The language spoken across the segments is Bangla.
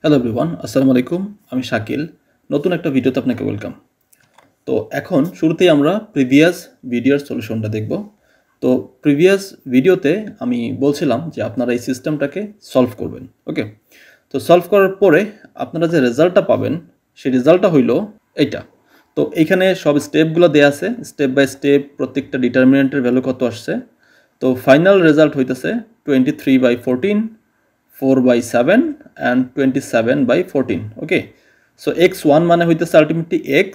হ্যালো এভরিওয়ান, আসসালামু আলাইকুম। আমি শাকিল। নতুন একটা ভিডিওতে আপনাকে ওয়েলকাম। তো এখন শুরুতেই আমরা প্রিভিয়াস ভিডিওর সলিউশনটা দেখব। তো প্রিভিয়াস ভিডিওতে আমি বলছিলাম যে আপনারা এই সিস্টেমটাকে সলভ করবেন। ওকে, তো সলভ করার পরে আপনারা যে রেজাল্টটা পাবেন সেই রেজাল্টটা হইল এইটা। তো এইখানে সব স্টেপগুলো দেওয়া আছে, স্টেপ বাই স্টেপ প্রত্যেকটা ডিটারমিনেন্টের ভ্যালু কত আসছে। তো ফাইনাল রেজাল্ট হইতেছে 23/14, 4/7 and 27/14. ওকে, সো x1 মানে হইতেছে আলটিমেটলি x,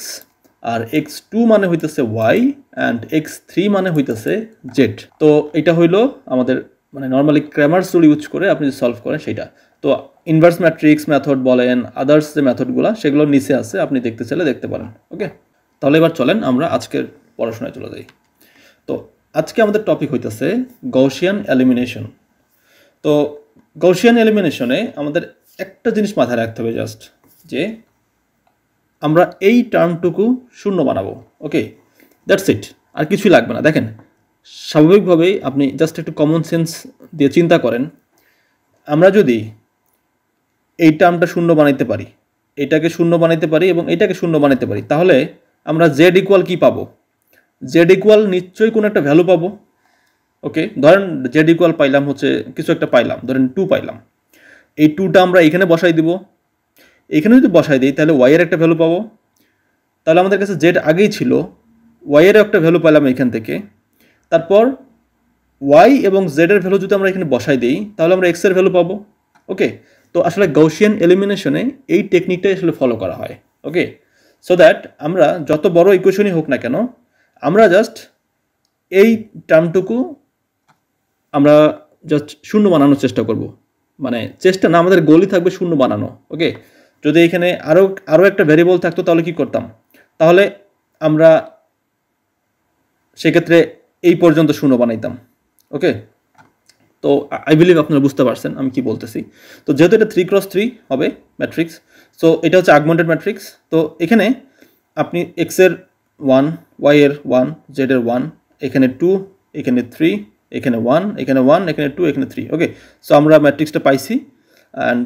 আর x2 মানে হইতেছে y, অ্যান্ড x3 মানে হইতেছে z। তো এটা হইলো আমাদের মানে নর্মালি ক্র্যামারস রুল ইউজ করে আপনি যে সলভ করেন সেটা। তো ইনভার্স ম্যাট্রিক্স মেথড বলেন, আদার্স যে মেথডগুলো সেগুলো নিচে আছে, আপনি দেখতে চাইলে দেখতে পারেন। ওকে, তাহলে এবার চলেন আমরা আজকের পড়াশোনায় চলে যাই। তো আজকে আমাদের টপিক হইতেছে গaussian এলিমিনেশন। তো গaussian এলিমিনেশনে আমাদের একটা জিনিস মাথায় রাখতে হবে, জাস্ট যে আমরা এই টার্মটুকু শূন্য বানাবো। ওকে, দ্যাটস ইট, আর কিছুই লাগবে না। দেখেন, স্বাভাবিকভাবেই আপনি জাস্ট একটু কমন সেন্স দিয়ে চিন্তা করেন, আমরা যদি এই টার্মটা শূন্য বানাইতে পারি, এটাকে শূন্য বানাইতে পারি এবং এটাকে শূন্য বানাইতে পারি, তাহলে আমরা জেড ইকুয়াল কী পাবো? জেড ইকুয়াল নিশ্চয়ই কোনো একটা ভ্যালু পাবো। ওকে, ধরেন জেড ইকুয়াল পাইলাম হচ্ছে কিছু একটা পাইলাম, ধরেন 2 পাইলাম। এই 2টা আমরা এখানে বসাই দিব। এখানে যদি বসাই দিই তাহলে ওয়াইয়ের একটা ভ্যালু পাবো। তাহলে আমাদের কাছে জেড আগেই ছিল, ওয়াইয়েরও একটা ভ্যালু পেলাম এখান থেকে। তারপর ওয়াই এবং জেডের ভ্যালু যদি আমরা এখানে বসাই দিই তাহলে আমরা এক্সের ভ্যালু পাবো। ওকে, তো আসলে গাউসিয়ান এলিমিনেশনে এই টেকনিকটাই আসলে ফলো করা হয়। ওকে, সো দ্যাট আমরা যত বড় ইকুয়েশনই হোক না কেন, আমরা জাস্ট এই টার্মটুকু আমরা জাস্ট শূন্য বানানোর চেষ্টা করব। মানে চেষ্টা না, আমাদের গোলই থাকবে শূন্য বানানো। ওকে, যদি এখানে আরও একটা ভ্যারিয়েবল থাকতো তাহলে কি করতাম? তাহলে আমরা সেক্ষেত্রে এই পর্যন্ত শূন্য বানাইতাম। ওকে, তো আই বিলিভ আপনারা বুঝতে পারছেন আমি কি বলতেছি। তো যেহেতু এটা 3x3 হবে ম্যাট্রিক্স, সো এটা হচ্ছে আগমেন্টেড ম্যাট্রিক্স। তো এখানে আপনি এক্সের 1, ওয়াইয়ের 1, জেডের 1, এখানে 2, এখানে 3, এখানে 1, এখানে 1, এখানে 2, এখানে 3। ওকে, সো আমরা ম্যাট্রিক্সটা পাইছি, অ্যান্ড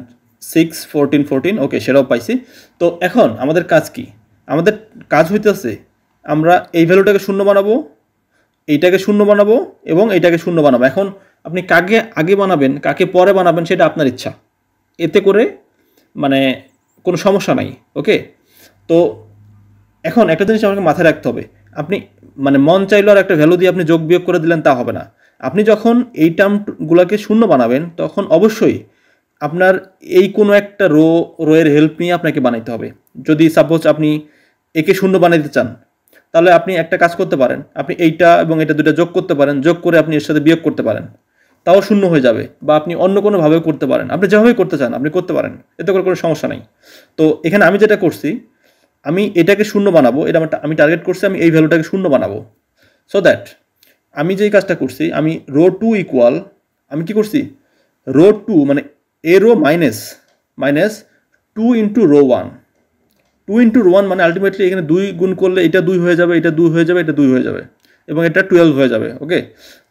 6, 14, 14। ওকে, সেটাও পাইছি। তো এখন আমাদের কাজ কি? আমাদের কাজ হইতেছে আমরা এই ভ্যালুটাকে শূন্য বানাবো, এইটাকে শূন্য বানাবো এবং এইটাকে শূন্য বানাবো। এখন আপনি কাকে আগে বানাবেন কাকে পরে বানাবেন সেটা আপনার ইচ্ছা, এতে করে মানে কোনো সমস্যা নাই। ওকে, তো এখন একটা জিনিস আমাকে মাথায় রাখতে হবে, আপনি মানে মন চাইলো আর একটা ভ্যালু দিয়ে আপনি যোগ বিয়োগ করে দিলেন তা হবে না। আপনি যখন এই টার্মগুলোকে শূন্য বানাবেন তখন অবশ্যই আপনার এই কোনো একটা রোয়ের হেল্প নিয়ে আপনাকে বানাইতে হবে। যদি সাপোজ আপনি একে শূন্য বানাইতে চান তাহলে আপনি একটা কাজ করতে পারেন, আপনি এইটা এবং এটা দুটো যোগ করতে পারেন, যোগ করে আপনি এর সাথে বিয়োগ করতে পারেন, তাও শূন্য হয়ে যাবে। বা আপনি অন্য কোনোভাবেও করতে পারেন, আপনি যেভাবে করতে চান আপনি করতে পারেন, এতে করে কোনো সমস্যা নেই। তো এখানে আমি যেটা করছি, আমি এটাকে শূন্য বানাবো, এটা আমি টার্গেট করছি, আমি এই ভ্যালুটাকে শূন্য বানাবো। সো দ্যাট আমি যেই কাজটা করছি, আমি রো 2 ইকুয়াল, আমি কি করছি, রো 2 মানে এ row minus 2 into row 1। 2 into row 1 মানে আলটিমেটলি এখানে 2 গুণ করলে এটা 2 হয়ে যাবে, এটা 2 হয়ে যাবে, এটা 2 হয়ে যাবে এবং এটা 12 হয়ে যাবে। ওকে,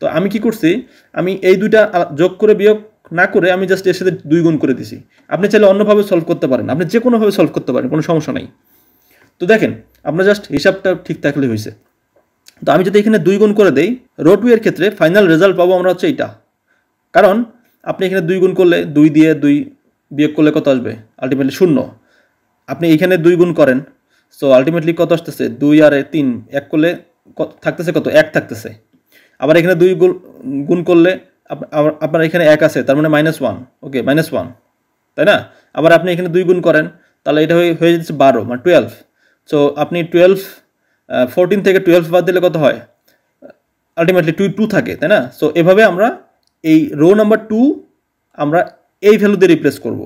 তো আমি কি করছি, আমি এই দুইটা যোগ করে বিয়োগ না করে আমি জাস্ট এর সাথে 2 গুণ করে দিছি। আপনি চাইলে অন্যভাবে সলভ করতে পারেন, আপনি যে কোনোভাবে সলভ করতে পারেন, কোনো সমস্যা নাই। তো দেখেন, আপনার জাস্ট হিসাবটা ঠিক থাকলে হয়েছে। তো আমি যদি এখানে 2 গুণ করে দেই, রো 2 এর ক্ষেত্রে ফাইনাল রেজাল্ট পাবো আমরা হচ্ছে এইটা। কারণ আপনি এখানে 2 গুণ করলে 2 দিয়ে 2 বিয়োগ করলে কত আসবে? আলটিমেটলি 0। আপনি এখানে 2 গুণ করেন, সো আলটিমেটলি কত আসতেছে? 2 আর 3 এক করলে থাকতেছে কত? 1 থাকতেছে। আবার এখানে 2 গুণ করলে আপনার এখানে 1 আছে, তার মানে -1। ওকে, -1, তাই না? আবার আপনি এখানে 2 গুণ করেন, তাহলে এটা হয়ে যাচ্ছে 12, মানে 12। সো আপনি 14 থেকে 12 বাদ দিলে কত হয়? আলটিমেটলি 2 থাকে, তাই না? সো এভাবে আমরা এই রো নাম্বার 2 আমরা এই ভ্যালু দিয়ে রিপ্লেস করব।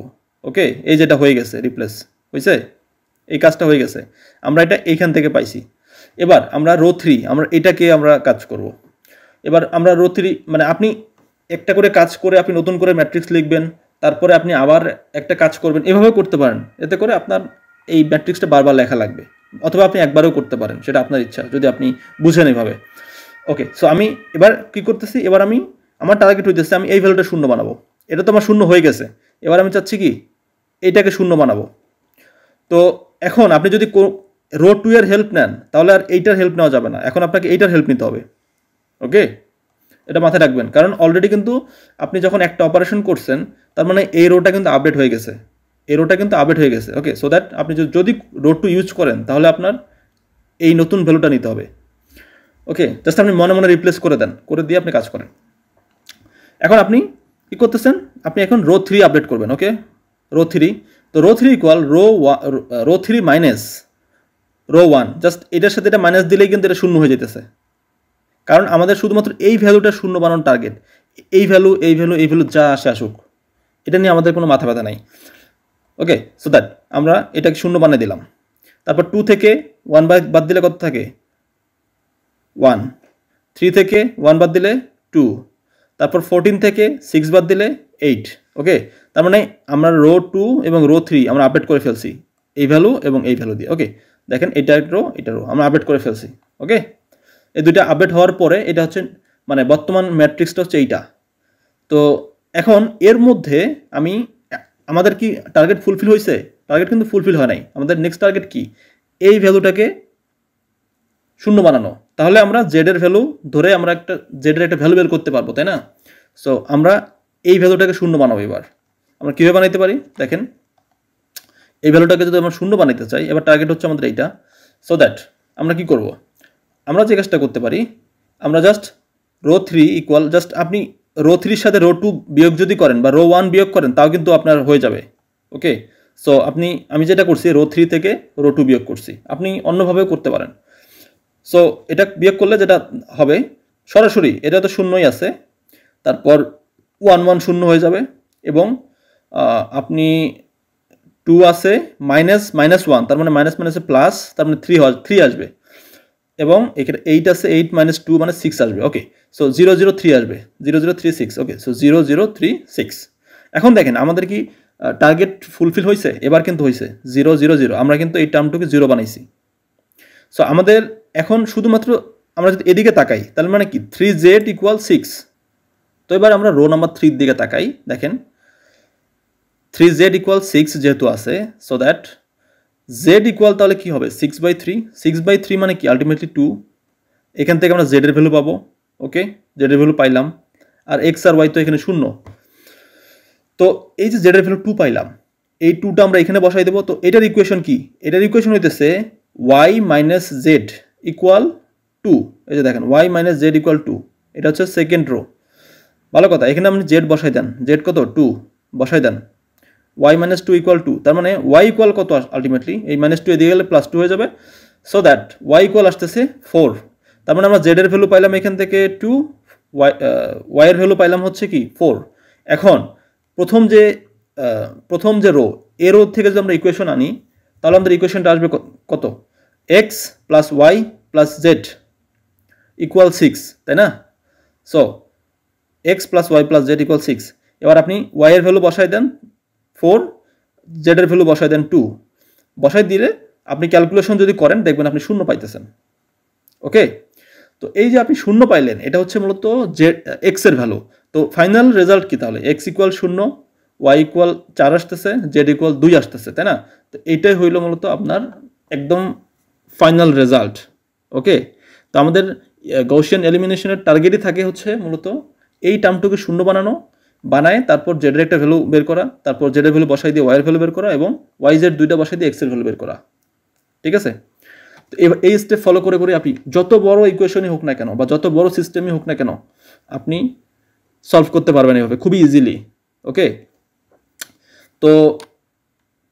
ওকে, এই যেটা হয়ে গেছে রিপ্লেস হয়েছে, এই কাজটা হয়ে গেছে, আমরা এটা এইখান থেকে পাইছি। এবার আমরা রো 3 আমরা এটাকে আমরা কাজ করব। এবার আমরা রো 3 মানে আপনি একটা করে কাজ করে আপনি নতুন করে ম্যাট্রিক্স লিখবেন, তারপরে আপনি আবার একটা কাজ করবেন, এভাবে করতে পারেন। এতে করে আপনার এই ম্যাট্রিক্সটা বারবার লেখা লাগবে, অথবা আপনি একবারও করতে পারেন, সেটা আপনার ইচ্ছা, যদি আপনি বুঝেন এইভাবে। ওকে, সো আমি এবার কি করতেছি, এবার আমার টার্গেট হইতেছে আমি এই ভ্যালুটা শূন্য বানাবো। এটা তো আমার শূন্য হয়ে গেছে। এবার আমি চাচ্ছি কি, এইটাকে শূন্য বানাবো। তো এখন আপনি যদি রো 2 এর হেল্প নেন তাহলে আর এইটার হেল্প নেওয়া যাবে না, এখন আপনাকে এইটার হেল্প নিতে হবে। ওকে, এটা মাথায় রাখবেন, কারণ অলরেডি কিন্তু আপনি যখন একটা অপারেশন করছেন তার মানে এই রোটা কিন্তু আপডেট হয়ে গেছে, এই রোটা কিন্তু আপডেট হয়ে গেছে। ওকে, সো দ্যাট আপনি যদি রো 2 ইউজ করেন তাহলে আপনার এই নতুন ভ্যালুটা নিতে হবে। ওকে, জাস্ট আপনি মনে মনে রিপ্লেস করে দেন, করে দিয়ে আপনি কাজ করেন। এখন আপনি কি করতেছেন, আপনি এখন রো 3 আপডেট করবেন। ওকে, রো 3, তো row 3 equal row 3 minus row 1, just এটার সাথে এটা মাইনাস দিলেই কিন্তু এটা শূন্য হয়ে যেতেছে, কারণ আমাদের শুধুমাত্র এই ভ্যালুটা শূন্য বানানোর টার্গেট। এই ভ্যালু এই ভ্যালু এই ভ্যালু যা আসে আসুক, এটা নিয়ে আমাদের কোনো মাথা ব্যথা নাই। ওকে, সো দ্যাট আমরা এটাকে শূন্য বানিয়ে দিলাম। তারপর 2 থেকে 1 বাদ দিলে কত থাকে 1, 3 থেকে 1 বাদ দিলে 2, তারপর 14 থেকে 6 বাদ দিলে 8। ওকে, তার মানে আমরা রো 2 এবং রো 3 আমরা আপডেট করে ফেলছি এই ভ্যালু এবং এই ভ্যালু দিয়ে। ওকে, দেখেন এটা রো আমরা আপডেট করে ফেলছি। ওকে, এই দুইটা আপডেট হওয়ার পরে এটা হচ্ছে মানে বর্তমান ম্যাট্রিক্সটা হচ্ছে এইটা। তো এখন এর মধ্যে আমাদের কি টার্গেট ফুলফিল হয়েছে? টার্গেট কিন্তু ফুলফিল হয় নাই। আমাদের নেক্সট টার্গেট কি, এই ভ্যালুটাকে শূন্য বানানো, তাহলে আমরা জেড এর ভ্যালু ধরে আমরা জেড এর একটা ভ্যালু বের করতে পারবো, তাই না? সো আমরা এই ভ্যালুটাকে শূন্য বানাবো। এবার আমরা কীভাবে বানাইতে পারি দেখেন, এই ভ্যালুটাকে যদি আমরা শূন্য বানাইতে চাই, এবার টার্গেট হচ্ছে আমাদের এইটা। সো দ্যাট আমরা কি করব, আমরা যে কাজটা করতে পারি, আমরা জাস্ট রো 3 ইকুয়াল, জাস্ট আপনি রো 3 সাথে রো 2 বিয়োগ যদি করেন বা রো 1 বিয়োগ করেন তাও কিন্তু আপনার হয়ে যাবে। ওকে, সো আমি যেটা করছি রো 3 থেকে রো 2 বিয়োগ করছি, আপনি অন্যভাবেও করতে পারেন। সো এটা বিয়োগ করলে যেটা হবে সরাসরি এটা তো শূন্যই আছে, তারপর 1 1 শূন্য হয়ে যাবে এবং আপনি 2 আছে মাইনাস 1, তার মানে মাইনাস মাইনাসে প্লাস, তার মানে 3 আসবে এবং এখানে 8 আছে, 8 মাইনাস 2 মানে 6 আসবে। ওকে, সো 0 0 3 আসবে, 0 0 3 6। ওকে, সো 0 0 3 6। এখন দেখেন আমাদের কি টার্গেট ফুলফিল হয়েছে? এবার কিন্তু হয়েছে 0 0 0, আমরা কিন্তু এই টার্মটাকে 0 বানাইছি। সো আমাদের এখন শুধুমাত্র আমরা যদি এদিকে তাকাই তাহলে মানে কি 3z ইকুয়াল 6। তো এবার আমরা রো নাম্বার 3 দিকে তাকাই, দেখেন 3z ইকুয়াল 6 যেহেতু আছে, সো দ্যাট z ইকুয়াল তাহলে কি হবে 6/3। 6/3 মানে কি আলটিমেটলি 2। এখান থেকে আমরা z এর ভ্যালু পাবো। ওকে, z এর ভ্যালু পাইলাম, আর x আর y তো এখানে শূন্য। তো এই যে z এর ভ্যালু 2 পাইলাম, এই 2টা আমরা এখানে বসাই দেবো। তো এটার ইকুয়েশন কি? এটার ইকুয়েশন হইতেছে y মাইনাস জেড ইকুয়াল 2। এই যে দেখেন y মাইনাস জেড ইকুয়াল 2, এটা হচ্ছে সেকেন্ড রো। ভালো কথা, এখানে আপনি জেড বসাই দেন, জেড কত 2 বসাই দেন, y মাইনাস 2 ইকুয়াল 2, তার মানে y ইকুয়াল কত আলটিমেটলি এই মাইনাস 2 এদিকে গেলে প্লাস 2 হয়ে যাবে। সো দ্যাট y ইকুয়াল আসতেছে 4, তার মানে আমরা জেড এর ভ্যালু পাইলাম এখান থেকে 2, y এর ভ্যালু পাইলাম হচ্ছে কি 4। এখন প্রথম যে রো, এ রো থেকে যদি আমরা ইকুয়েশন আনি তাহলে আমাদের ইকুয়েশনটা আসবে কত, x plus y plus z equal 6, তাই না? So x plus y plus z equal 6। এবার আপনি y এর ভ্যালু বসাই দেন 4, জেড এর ভ্যালু বসাই দেন 2, বসাই দিলে আপনি ক্যালকুলেশন যদি করেন দেখবেন আপনি শূন্য পাইতেছেন। ওকে, তো এই যে আপনি শূন্য পাইলেন এটা হচ্ছে মূলত x এর ভ্যালু। তো ফাইনাল রেজাল্ট কি তাহলে, x ইকুয়াল 0, y ইকুয়াল 4 আসতেছে, জেড ইকুয়াল 2 আসতেছে, তাই না? তো এইটাই হইল মূলত আপনার একদম ফাইনাল রেজাল্ট। ওকে, তো আমাদের গaussian এলিমিনেশনের টার্গেটই থাকে হচ্ছে মূলত এই টার্মটুকে শূন্য বানায় তারপর জেডের একটা ভ্যালু বের করা, তারপর জেডের ভ্যালু বসাই দিয়ে ওয়াইয়ের ভ্যালু বের করা এবং ওয়াই জেড দুইটা বসাই দিয়ে এক্সের ভ্যালু বের করা। ঠিক আছে, তো এই স্টেপ ফলো করে করে আপনি যত বড় ইকুয়েশনই হোক না কেন বা যত বড় সিস্টেমই হোক না কেন আপনি সলভ করতে পারবেন এভাবে খুবই ইজিলি। ওকে, তো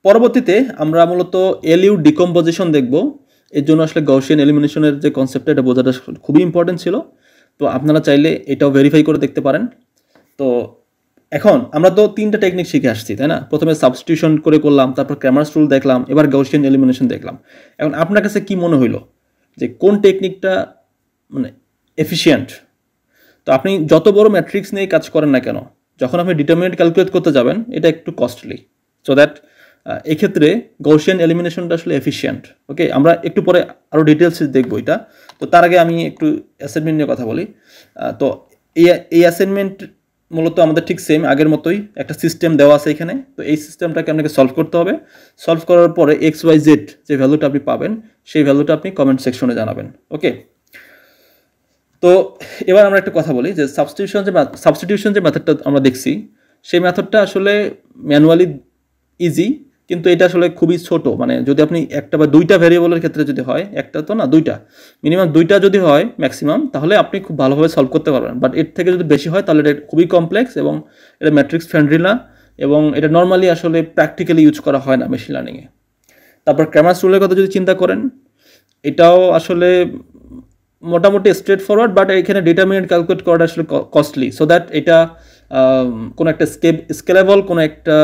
পরবর্তীতে আমরা মূলত এলইউ ডিকম্পোজিশন দেখব। এর জন্য আসলে গaussian এলিমিনেশনের যে কনসেপ্টটা এটা বোঝাটা খুবই ইম্পর্টেন্ট ছিল। তো আপনারা চাইলে এটাও ভেরিফাই করে দেখতে পারেন। তো এখন আমরা তো 3টা টেকনিক শিখে আসছি, তাই না? প্রথমে সাবস্টিটিউশন করে করলাম, তারপর ক্র্যামারস রুল দেখলাম, এবার গaussian এলিমিনেশন দেখলাম। এখন আপনার কাছে কি মনে হইলো যে কোন টেকনিকটা মানে এফিশিয়েন্ট? তো আপনি যত বড় ম্যাট্রিক্স নিয়ে কাজ করেন না কেন, যখন আপনি ডিটারমিনেন্ট ক্যালকুলেট করতে যাবেন এটা একটু কস্টলি। সো দ্যাট এক্ষেত্রে গaussian এলিমিনেশনটা আসলে এফিশিয়েন্ট। ওকে, আমরা একটু পরে আরও ডিটেলস দেখবো এটা। তো তার আগে আমি একটু অ্যাসাইনমেন্ট নিয়ে কথা বলি। তো এই অ্যাসাইনমেন্ট মূলত আমাদের ঠিক সেম আগের মতোই একটা সিস্টেম দেওয়া আছে এখানে। তো এই সিস্টেমটাকে আপনাকে সলভ করতে হবে। সলভ করার পরে XYZ যে ভ্যালুটা আপনি পাবেন সেই ভ্যালুটা আপনি কমেন্ট সেকশনে জানাবেন। ওকে, তো এবার আমরা একটা কথা বলি যে সাবস্টিটিউশন যে মেথডটা আমরা দেখছি সেই মেথডটা আসলে ম্যানুয়ালি ইজি, কিন্তু এটা আসলে খুবই ছোট। মানে যদি আপনি একটা বা দুইটা ভ্যারিয়েবলের ক্ষেত্রে যদি হয়, একটা তো না দুইটা, মিনিমাম দুইটা যদি হয় ম্যাক্সিমাম, তাহলে আপনি খুব ভালোভাবে সলভ করতে পারবেন। বাট এর থেকে যদি বেশি হয় তাহলে এটা খুবই কমপ্লেক্স এবং এটা ম্যাট্রিক্স ফ্রেন্ডলি না, এবং এটা নর্মালি আসলে প্র্যাকটিক্যালি ইউজ করা হয় না মেশিন লার্নিংয়ে। তারপর ক্র্যামারস রুলের কথা যদি চিন্তা করেন, এটাও আসলে মোটামুটি স্ট্রেট ফরওয়ার্ড, বাট এখানে ডিটারমিনেন্ট ক্যালকুলেট করাটা আসলে কস্টলি। সো দ্যাট এটা কোনো একটা স্কেলেবল কোনো একটা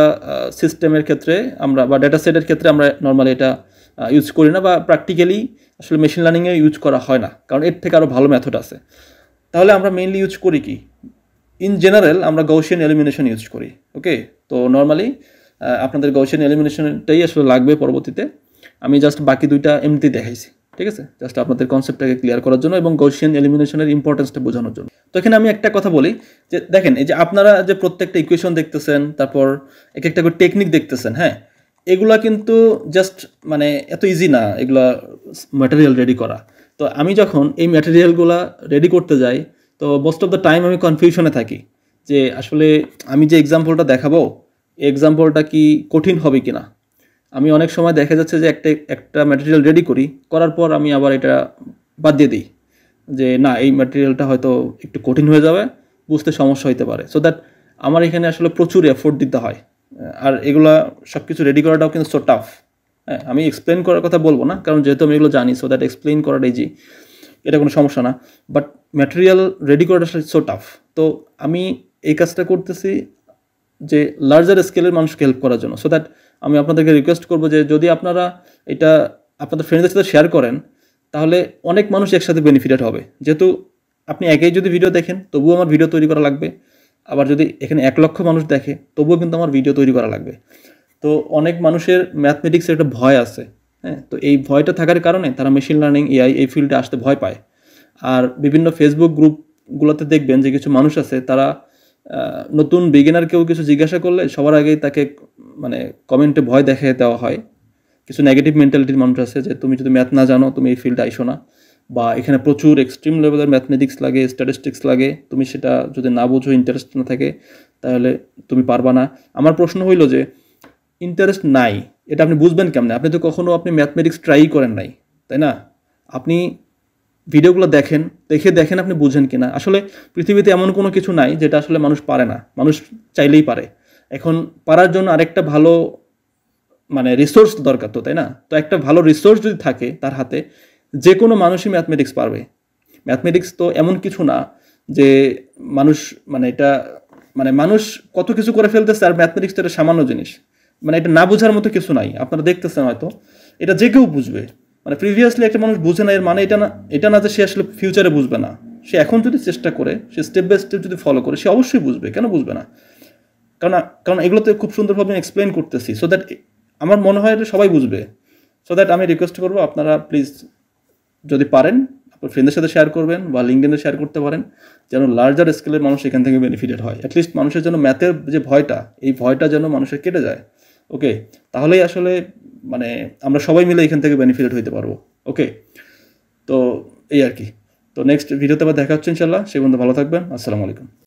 সিস্টেমের ক্ষেত্রে আমরা বা ডেটা সেটের ক্ষেত্রে আমরা নর্মালি এটা ইউজ করি না, বা প্র্যাকটিক্যালি আসলে মেশিন লার্নিংয়ে ইউজ করা হয় না, কারণ এর থেকে আরও ভালো মেথড আছে। তাহলে আমরা মেইনলি ইউজ করি কি? ইন জেনারেল আমরা গাউসিয়ান এলিমিনেশন ইউজ করি। ওকে, তো নর্মালি আপনাদের গাউসিয়ান এলিমিনেশনটাই আসলে লাগবে পরবর্তীতে। আমি জাস্ট বাকি দুইটা এমনিতেই দেখাইছি, ঠিক আছে, জাস্ট আপনাদের কনসেপ্টটাকে ক্লিয়ার করার জন্য এবং গাউসিয়ান এলিমিনেশনের ইম্পর্টেন্সটা বোঝানোর জন্য। তো এখানে আমি একটা কথা বলি যে দেখেন, এই যে আপনারা যে প্রত্যেকটা ইকুয়েশন দেখতেছেন, তারপর এক একটা করে টেকনিক দেখতেছেন, হ্যাঁ, এগুলা কিন্তু জাস্ট মানে এত ইজি না এগুলা ম্যাটেরিয়াল রেডি করা। তো আমি যখন এই ম্যাটেরিয়ালগুলা রেডি করতে যাই, তো মোস্ট অফ দ্য টাইম আমি কনফিউশনে থাকি যে আসলে আমি যে এক্সাম্পলটা দেখাবো এই এক্সাম্পলটা কি কঠিন হবে কি না। আমি অনেক সময় দেখা যাচ্ছে যে একটা ম্যাটেরিয়াল রেডি করার পর আমি আবার এটা বাদ দিয়ে দিই যে না, এই ম্যাটেরিয়ালটা হয়তো একটু কঠিন হয়ে যাবে, বুঝতে সমস্যা হতে পারে। সো দ্যাট আমার এখানে আসলে প্রচুর এফোর্ট দিতে হয়, আর এগুলা সব কিছু রেডি করাটাও কিন্তু সো টাফ। হ্যাঁ, আমি এক্সপ্লেন করার কথা বলবো না, কারণ যেহেতু আমি এগুলো জানি, সো দ্যাট এক্সপ্লেন করাটা ইজি, এটা কোনো সমস্যা না। বাট ম্যাটেরিয়াল রেডি করাটা আসলে সো টাফ। তো আমি এই কাজটা করতেছি যে লার্জার স্কেলের মানুষকে হেল্প করার জন্য। সো দ্যাট আমি আপনাদেরকে রিকোয়েস্ট করবো যে যদি আপনারা এটা আপনাদের ফ্রেন্ডদের সাথে শেয়ার করেন, তাহলে অনেক মানুষ একসাথে বেনিফিটেড হবে। যেহেতু আপনি একাই যদি ভিডিও দেখেন তবুও আমার ভিডিও তৈরি করা লাগবে, আবার যদি এখানে 1 লক্ষ মানুষ দেখে তবুও কিন্তু আমার ভিডিও তৈরি করা লাগবে। তো অনেক মানুষের ম্যাথমেটিক্সের একটা ভয় আছে, হ্যাঁ, তো এই ভয়টা থাকার কারণে তারা মেশিন লার্নিং এআই এই ফিল্ডে আসতে ভয় পায়। আর বিভিন্ন ফেসবুক গ্রুপগুলোতে দেখবেন যে কিছু মানুষ আছে, তারা নতুন বিগিনারকেও কিছু জিজ্ঞাসা করলে সবার আগেই তাকে মানে কমেন্টে ভয় দেখিয়ে দেওয়া হয়। কিছু নেগেটিভ মেন্টালিটির মানুষ আছে যে তুমি যদি ম্যাথ না জানো তুমি এই ফিল্ডে আইসো না, বা এখানে প্রচুর এক্সট্রিম লেভেলের ম্যাথমেটিক্স লাগে, স্ট্যাটিস্টিক্স লাগে, তুমি সেটা যদি না বুঝো, ইন্টারেস্ট না থাকে, তাহলে তুমি পারবা না। আমার প্রশ্ন হইল যে ইন্টারেস্ট নাই এটা আপনি বুঝবেন কেমনে? আপনি তো কখনো আপনি ম্যাথমেটিক্স ট্রাই করেন নাই, তাই না? আপনি ভিডিওগুলো দেখেন আপনি বুঝেন কিনা। আসলে পৃথিবীতে এমন কোনো কিছু নাই যেটা আসলে মানুষ পারে না, মানুষ চাইলেই পারে। এখন পারার জন্য আরেকটা ভালো মানে রিসোর্স দরকার তো, তাই না? তো একটা ভালো রিসোর্স যদি থাকে তার হাতে, যে কোনো মানুষই ম্যাথমেটিক্স পারবে। ম্যাথমেটিক্স তো এমন কিছু না যে মানুষ মানে এটা মানে মানুষ কত কিছু করে ফেলতেছে, আর ম্যাথমেটিক্স তো এটা সামান্য জিনিস। মানে এটা না বোঝার মতো কিছু নাই, আপনারা দেখতেছেন হয়তো, এটা যে কেউ বুঝবে। মানে প্রিভিয়াসলি একটা মানুষ বুঝে না এর মানে এটা না যে সে আসলে ফিউচারে বুঝবে না। সে এখন যদি চেষ্টা করে, সে স্টেপ বাই স্টেপ যদি ফলো করে, সে অবশ্যই বুঝবে। কেন বুঝবে না? কারণ এগুলোতে খুব সুন্দরভাবে এক্সপ্লেন করতেছি, সো দ্যাট আমার মনে হয় এটা সবাই বুঝবে। সো দ্যাট আমি রিকোয়েস্ট করবো আপনারা প্লিজ যদি পারেন আপনার ফ্রেন্ডের সাথে শেয়ার করবেন বা লিঙ্কডইনে শেয়ার করতে পারেন, যেন লার্জার স্কেলের মানুষ এখান থেকে বেনিফিটেড হয়। অ্যাটলিস্ট মানুষের জন্য ম্যাথের যে ভয়টা, এই ভয়টা যেন মানুষের কেটে যায়। ওকে, তাহলেই আসলে মানে আমরা সবাই মিলে এখান থেকে বেনিফিটেড হইতে পারবো। ওকে, তো এই আর কি। তো নেক্সট ভিডিওতে আবার দেখা হচ্ছে ইনশাল্লাহ। সে পর্যন্ত ভালো থাকবেন। আসসালামু আলাইকুম।